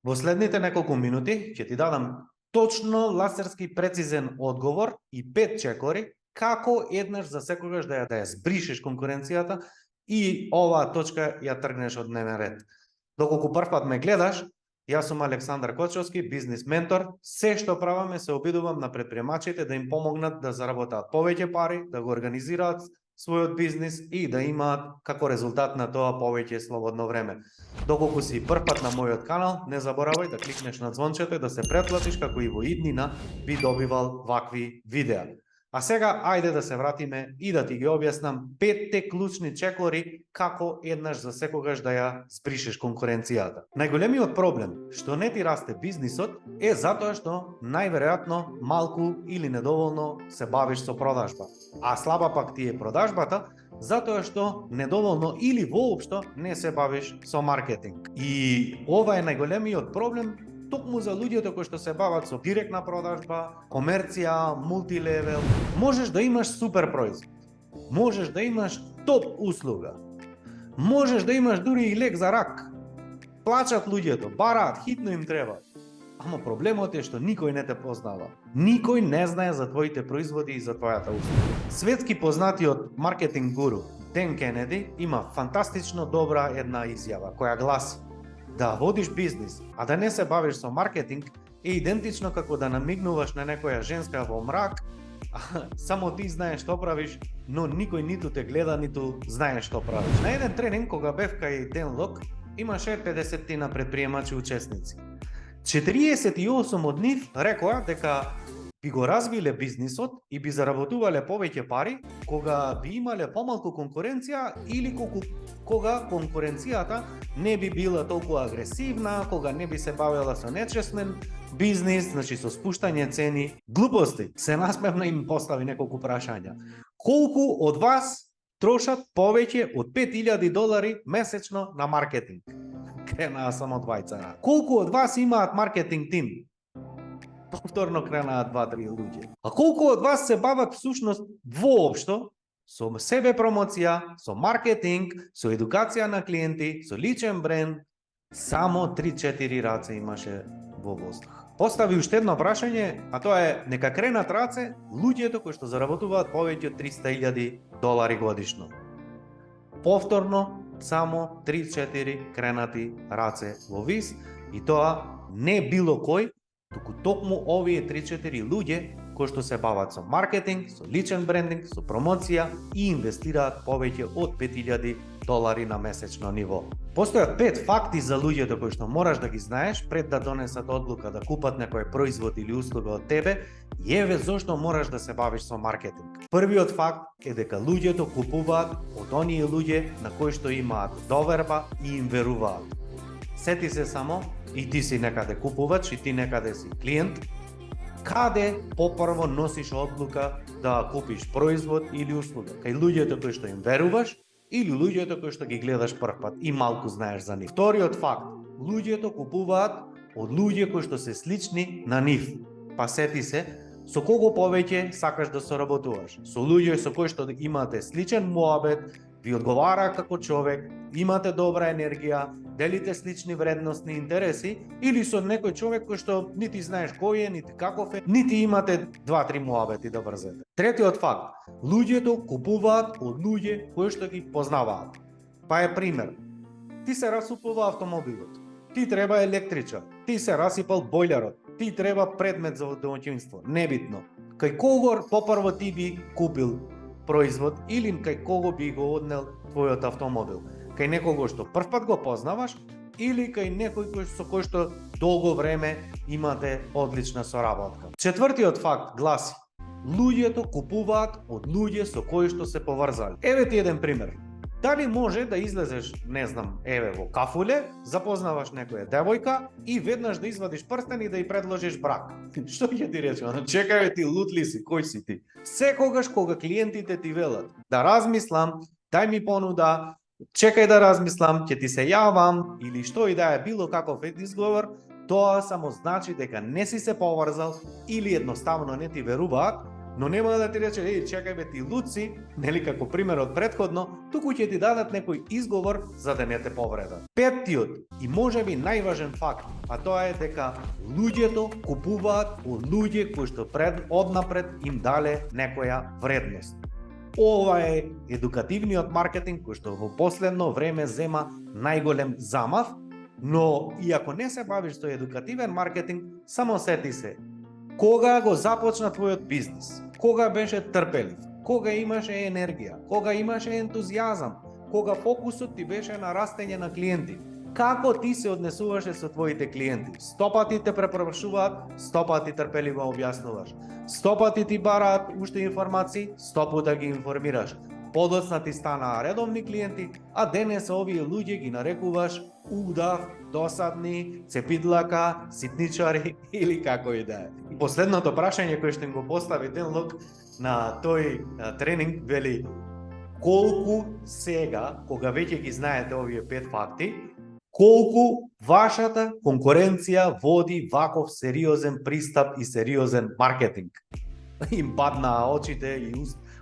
Во следните неколку минути ќе ти дадам точно ласерски прецизен одговор и 5 чекори како еднаш за секогаш да ја збришеш конкуренцијата и оваа точка ја тргнеш од дневен ред. Доколку прв пат ме гледаш, јас сум Александар Кочовски, бизнис ментор. Се што правам се обидувам на предприемачите да им помогнат да заработат повеќе пари, да го организираат својот бизнис и да имаат како резултат на тоа повеќе слободно време. Доколку си прв пат на мојот канал, не заборавај да кликнеш на звончето и да се претплатиш како и во иднина би добивал вакви видеа. А сега, ајде да се вратиме и да ти ги објаснам 5 клучни чекори како еднаш за секогаш да ја збришеш конкуренцијата. Најголемиот проблем што не ти расте бизнисот е затоа што најверојатно малку или недоволно се бавиш со продажба. А слаба пак ти е продажбата затоа што недоволно или воопшто не се бавиш со маркетинг. И ова е најголемиот проблем токму за луѓето кои што се бават со директна продажба, комерција, мултилевел. Можеш да имаш супер производ. Можеш да имаш топ услуга. Можеш да имаш дури и лек за рак. Плачат луѓето, бараат, хитно им треба. Ама проблемот е што никој не те познава. Никој не знае за твоите производи и за твојата услуга. Светски познатиот маркетинг гуру Ден Кенеди има фантастично добра една изјава која гласи: да водиш бизнис, а да не се бавиш со маркетинг е идентично како да намигнуваш на некоја женска во мрак, само ти знаеш што правиш, но никој ниту те гледа, ниту знае што правиш. На еден тренинг кога бев кај Ден Лок, имаше 50 предприемачи учесници. 48 од нив рекоа дека би го развиле бизнисот и би заработувале повеќе пари кога би имале помалку конкуренција или кога конкуренцијата не би била толку агресивна, кога не би се бавела со нечестен бизнис, значи со спуштање цени. Глупости. Се насмевна им постави неколку прашања. Колку од вас трошат повеќе од $5000 месечно на маркетинг? Кренаа само двајца. Колку од вас имаат маркетинг тим? Повторно кренаат 2-3 луѓе. А колку од вас се бават всушност воопшто со себе промоција, со маркетинг, со едукација на клиенти, со личен бренд? Само 3-4 раце имаше во воздух. Постави уште едно прашање, а тоа е: нека кренат раце луѓето кои што заработуваат повеќе од $300,000 годишно. Повторно само 3-4 кренати раце во вис, и тоа не било кој, туку токму овие 3-4 луѓе кои што се бават со маркетинг, со личен брендинг, со промоција и инвестираат повеќе од $5000 на месечно ниво. Постојат 5 факти за луѓето кои што мораш да ги знаеш пред да донесат одлука да купат некој производ или услуга од тебе, и еве зошто мораш да се бавиш со маркетинг. Првиот факт е дека луѓето купуваат од оние луѓе на кои што имаат доверба и им веруваат. Сети се само, и ти си некаде купувач, и ти некаде си клиент, каде попрво носиш одлука да купиш производ или услуга? Кај луѓето кои што им веруваш или луѓето кои што ги гледаш прв пат и малку знаеш за нив? Вториот факт: луѓето купуваат од луѓе кои што се слични на нив. Па сети се, со кого повеќе сакаш да соработуваш? Со луѓе со кои што имате сличен муабет, ви одговара како човек, имате добра енергија, делите слични вредностни интереси, или со некој човек кој што нити знаеш кој е, нити каков е, нити имате 2-3 муабети да врзете. Третиот факт: луѓето купуваат од луѓе кои што ги познаваат. Па е пример: ти се расупува автомобилот, ти треба електричар, ти се расипал бојлерот, ти треба предмет за домаќинство, небитно. Кај кого попрво ти би купил производ или кај кого би го однел твојот автомобил? Кај некого што прв пат го познаваш или кај некој со кој што долго време имате одлична соработка? Четвртиот факт гласи: луѓето купуваат од луѓе со кои што се поврзали. Еве ти еден пример. Дали може да излезеш, не знам, еве во кафуле, запознаваш некоја девојка и веднаш да извадиш прстен и да ја предложиш брак? Што ќе ти рече? Чекај, ти лут ли си, кој си ти? Секогаш кога клиентите ти велат да размислам, дај ми понуда, чекај да размислам, ќе ти се јавам, или што и да е било каков изговор, тоа само значи дека не си се поврзал или едноставно не ти веруваат, но нема да ти рече, чекај бе ти луци, нели како примерот претходно, туку ќе ти дадат некој изговор за да не те повредат. Петтиот и можеби најважен факт, а тоа е дека луѓето купуваат од луѓе кои што однапред им дале некоја вредност. Ова е едукативниот маркетинг кој што во последно време зема најголем замав, но и ако не се бавиш со едукативен маркетинг, само сети се. Кога го започна твојот бизнис? Кога беше трпелив? Кога имаше енергија? Кога имаше ентузијазам? Кога фокусот ти беше на растење на клиенти? Како ти се однесуваше со твоите клиенти? 100 пати те препорачуваат, 100 пати трпеливо објаснуваш. 100 пати ти бараат уште информации, 100 пати ги информираш. Подоцна ти станаа редовни клиенти, а денес овие луѓе ги нарекуваш удав, досадни, цепидлака, ситничари или како и да е. И последното прашање кое што им го постави Денлок на тој тренинг вели: колку сега, кога веќе ги знаете овие 5 факти, колку вашата конкуренција води ваков сериозен пристап и сериозен маркетинг? Им паднаа очите и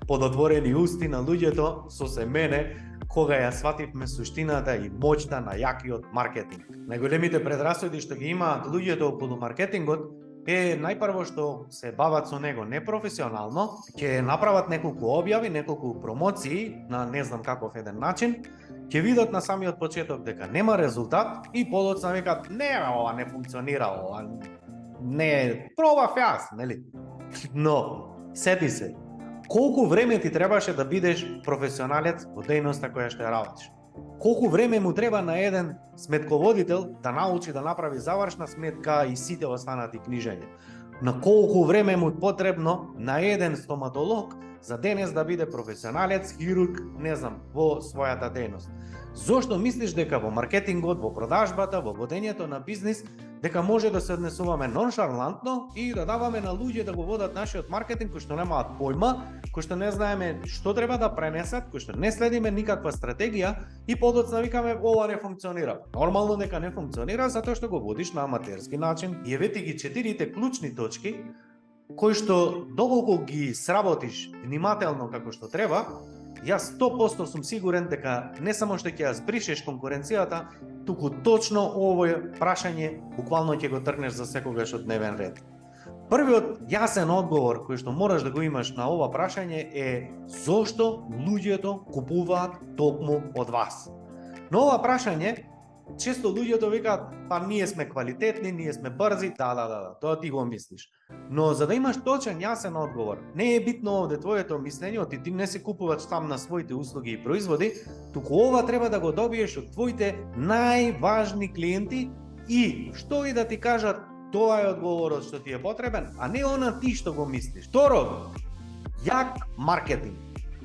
подотворени усти на луѓето со се мене, кога ја свативме суштината и моќта на јакиот маркетинг. Најголемите предрасуди што ги имаат луѓето околу маркетингот е најпрво што се бават со него непрофесионално, ќе направат неколку објави, неколку промоции на не знам каков еден начин, ќе видат на самиот почеток дека нема резултат и подоцна викат: не, ова не функционира, ова не, пробав јас, нели? Но сети се, колку време ти требаше да бидеш професионалец во дејноста која што ја работиш? Колку време му треба на еден сметководител да научи да направи завршна сметка и сите останати книжења? На колку време му потребно на еден стоматолог за денес да биде професионалец, хирург, не знам, во својата дејност? Зошто мислиш дека во маркетингот, во продажбата, во водењето на бизнис, дека може да се однесуваме ноншалантно и да даваме на луѓе да го водат нашиот маркетинг кои што немаат појма, кои што не знаеме што треба да пренесат, кои што не следиме никаква стратегија и подоцна викаме ова не функционира. Нормално дека не функционира затоа што го водиш на аматерски начин. И еве ти ги 4 клучни точки кои што доколку ги сработиш внимателно како што треба, јас 100% сум сигурен дека не само што ќе ја збришеш конкуренцијата, туку точно овој прашање буквално ќе го тргнеш за секогаш од дневен ред. Првиот јасен одговор кој што мораш да го имаш на ова прашање е: зошто луѓето купуваат токму од вас? На ова прашање често луѓето викаат: па ние сме квалитетни, ние сме брзи, да, тоа ти го мислиш. Но за да имаш точен јасен одговор, не е битно овде твоето мислење, ти не се купувач сам на своите услуги и производи, туку ова треба да го добиеш од твоите најважни клиенти и што и да ти кажат, тоа е одговорот што ти е потребен, а не она ти што го мислиш. Второ, јак маркетинг.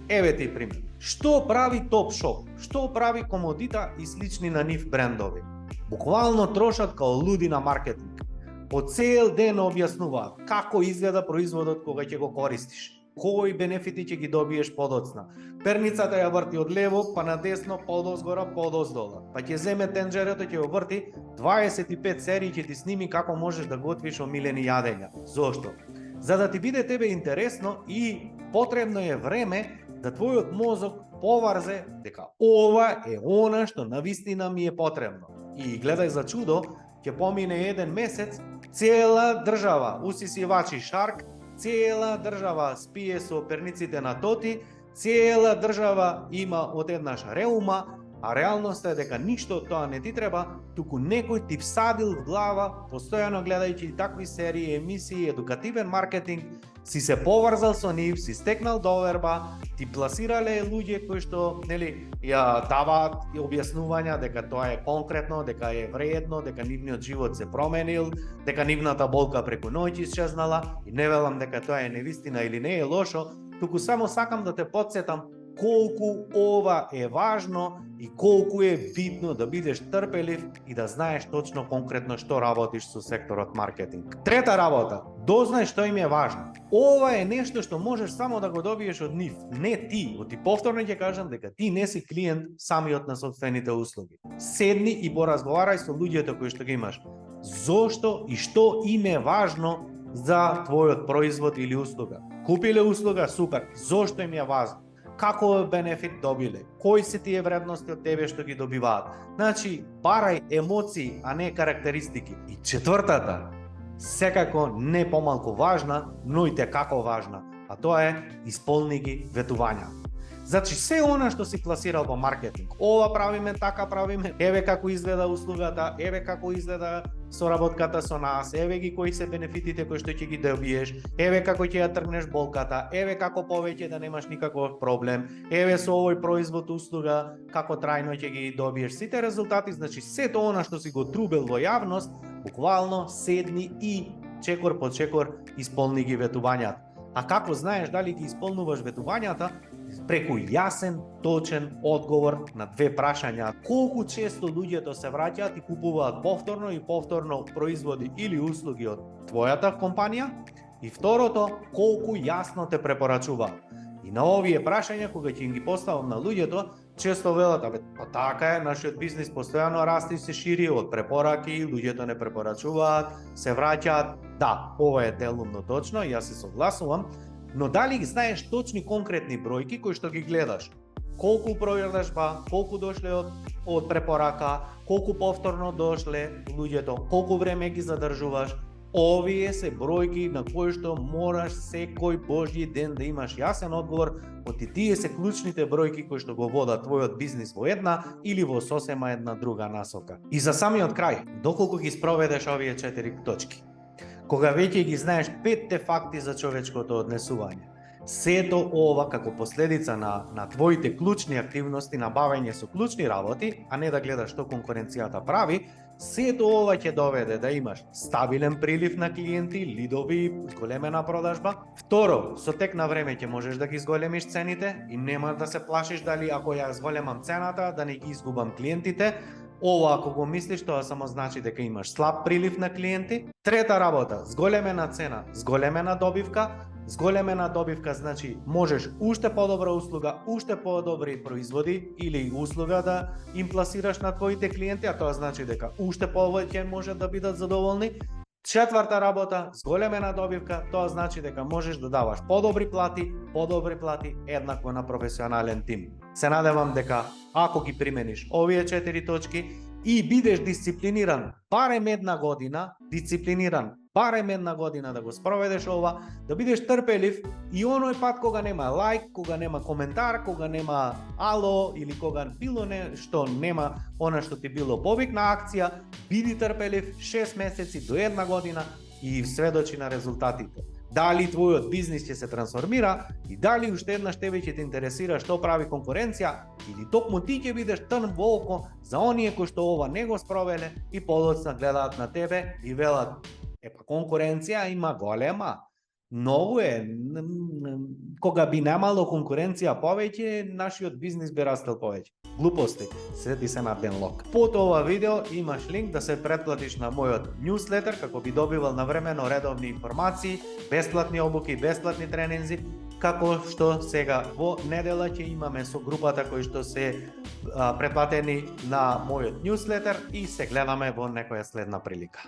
Еве ти пример. Што прави Топшоп? Што прави Комодита и слични на нив брендови? Буквално трошат као луди на маркетинг. По цел ден објаснуваат како изгледа производот кога ќе го користиш, кои бенефити ќе ги добиеш подоцна. Перницата ја врти од лево па на десно, подозгора, подоздола. Па ќе земе тенџерето, ќе го врти 25 серии, ќе ти сними како можеш да готвиш омилени јадења. Зошто? За да ти биде тебе интересно и потребно е време да твојот мозок поврзе дека ова е она што навистина ми е потребно. И гледај за чудо, ќе помине еден месец, цела држава усисивачи шарк, цела држава спие со перниците на тоти, цела држава има одеднаш реума, а реалноста е дека ништо од тоа не ти треба, туку некој ти всадил в глава, постојано гледајќи такви серии, емисии, едукативен маркетинг, си се поврзал со нив, си стекнал доверба, ти пласирале луѓе кои што, нели, ја даваат објаснувања дека тоа е конкретно, дека е вредно, дека нивниот живот се променил, дека нивната болка преку ноќ исчезнала, и не велам дека тоа е невистина или не е лошо, туку само сакам да те потсетам колку ова е важно и колку е битно да бидеш трпелив и да знаеш точно конкретно што работиш со секторот маркетинг. Трета работа, дознај што им е важно. Ова е нешто што можеш само да го добиеш од нив, не ти. Оти повторно ќе кажам дека ти не си клиент самиот на сопствените услуги. Седни и поразговарај со луѓето кои што ги имаш. Зошто и што им е важно за твојот производ или услуга? Купиле услуга, супер. Зошто им ја важно? Како бенефит добиле? Кои се тие вредности од тебе што ги добиваат? Значи, барај емоции, а не карактеристики. И четвртата, секако не помалку важна, но и како важна, а тоа е исполни ги ветувања. Значи, се она што си пласирал во маркетинг, ова правиме, така правиме, еве како изгледа услугата, еве како изгледа соработката со нас, еве ги кои се бенефитите кои што ќе ги добиеш, еве како ќе ја тргнеш болката, еве како повеќе да немаш никаков проблем, еве со овој производ услуга, како трајно ќе ги добиеш сите резултати, значи сето она што си го трубел во јавност, буквално седни и чекор по чекор исполни ги ветувањата. А како знаеш дали ги исполнуваш ветувањата? Преку јасен, точен одговор на две прашања. Колку често луѓето се враќаат и купуваат повторно и повторно производи или услуги од твојата компанија? И второто, колку јасно те препорачуваат? И на овие прашања, кога ќе им ги поставам на луѓето, често велат, па така е, нашиот бизнис постојано расте и се шири од препораки, луѓето не препорачуваат, се враќаат. Да, ова е делумно точно, јас се согласувам, но дали ги знаеш точни конкретни бројки кои што ги гледаш? Колку продажба, колку дошле од препорака, колку повторно дошле луѓето, колку време ги задржуваш? Овие се бројки на кои што мораш секој божји ден да имаш јасен одговор, оти тие се клучните бројки кои што го водат твојот бизнис во една или во сосема една друга насока. И за самиот крај, доколку ги спроведеш овие 4 точки, кога веќе ги знаеш 5 факти за човечкото однесување, сето ова како последица на твоите клучни активности на бавење со клучни работи, а не да гледаш што конкуренцијата прави, сето ова ќе доведе да имаш стабилен прилив на клиенти, лидови, зголемена продажба. Второ, со тек на време ќе можеш да ги зголемиш цените и нема да се плашиш дали ако ја зголемам цената да не ги изгубам клиентите. Ова ако го мислиш, тоа само значи дека имаш слаб прилив на клиенти. Трета работа, зголемена цена, зголемена добивка. Зголемена добивка значи можеш уште подобра услуга, уште подобри производи или услуга да им пласираш на твоите клиенти, а тоа значи дека уште повеќе може да бидат задоволни. Четврта работа, зголемена добивка, тоа значи дека можеш да даваш подобри плати еднакво на професионален тим. Се надевам дека ако ги примениш овие 4 точки и бидеш дисциплиниран барем една година да го спроведеш ова, да бидеш трпелив и оној пат кога нема лайк, кога нема коментар, кога нема ало или кога било нешто нема она што ти било повик на акција, биди трпелив 6 месеци до една година и сведочи на резултатите. Дали твојот бизнис ќе се трансформира и дали уште еднаш тебе ќе те интересира што прави конкуренција или токму ти ќе бидеш трн во око за оние кои што ова не го спровеле и подоцна гледаат на тебе и велат конкуренција има голема. Многу е. Кога би немало конкуренција повеќе, нашиот бизнис би растел повеќе. Глупости, седи се на Денлок. Под ова видео имаш линк да се претплатиш на мојот newsletter како би добивал навремено редовни информации, бесплатни обуки, бесплатни тренинзи, како што сега во недела ќе имаме со групата кои што се претплатени на мојот newsletter и се гледаме во некоја следна прилика.